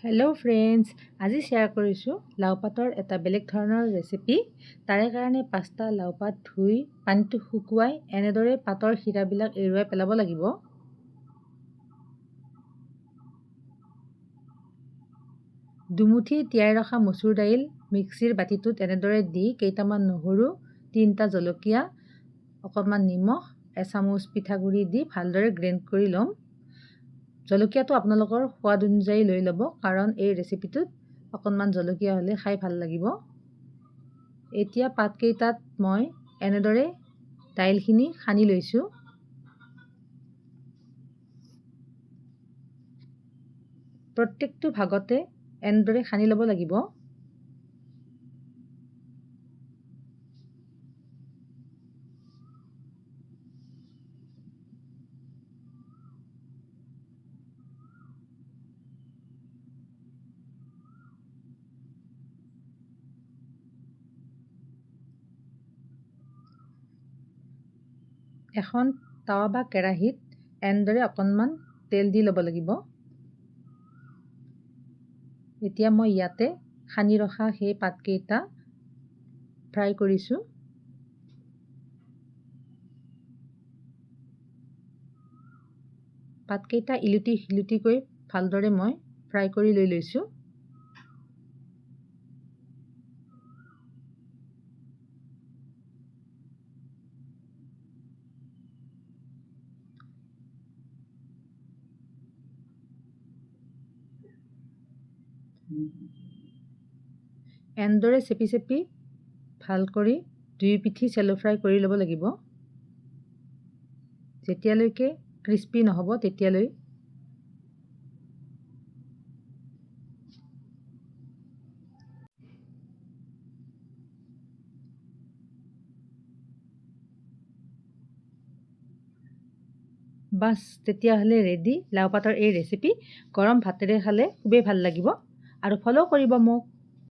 Hello' friends, আজি share কৰিছোঁ লাও পাতৰ এটা বেলেগ ধৰণৰ ৰেচিপি। তাৰে কাৰণে 5টা লাও পাত ধুই পানীটো শুকুৱাই এনেদৰে পাতৰ শিৰাবিলাক এৰুৱাই পেলাব লাগিব। দুমুঠি তিয়াই ৰখা মচুৰ দাইল মিক্সিৰ বাতিটোত এনেদৰে দি কেইটামান নহৰু, 3টা জলকীয়া, অকণমান নিমখ, এচামুচ পিঠাগুড়ি দি ভালদৰে গ্ৰাইণ্ড কৰি ল'ম। জলকীয়াটো আপোনালোকৰ সোৱাদ অনুযায়ী লৈ ল'ব, কাৰণ এই ৰেচিপিটোত অকণমান জলকীয়া হ'লে খাই ভাল লাগিব। এতিয়া পাতকেইটাত মই এনেদৰে দাইলখিনি সানি লৈছোঁ। প্ৰত্যেকটো ভাগতে এনেদৰে সানি ল'ব লাগিব। এখন টাৱা বা কেৰাহীত এনেদৰে অকণমান তেল দি ল'ব লাগিব। এতিয়া মই ইয়াতে সানি ৰখা সেই পাতকেইটা ফ্ৰাই কৰিছোঁ। পাতকেইটা ইলুটি সিলুটিকৈ ভালদৰে মই ফ্ৰাই কৰি লৈ লৈছোঁ। এনেদৰে চেপি চেপি ভাল কৰি 2 পিঠি চেলো ফ্ৰাই কৰি ল'ব লাগিব। যেতিয়ালৈকে ক্ৰিস্পি নহ'ব তেতিয়ালৈ। বাছ, তেতিয়াহ'লে ৰেডি লাও পাতৰ এই ৰেচিপি। গৰম ভাতেৰে খালে খুবেই ভাল লাগিব। আৰু ফ'ল' কৰিব মোক।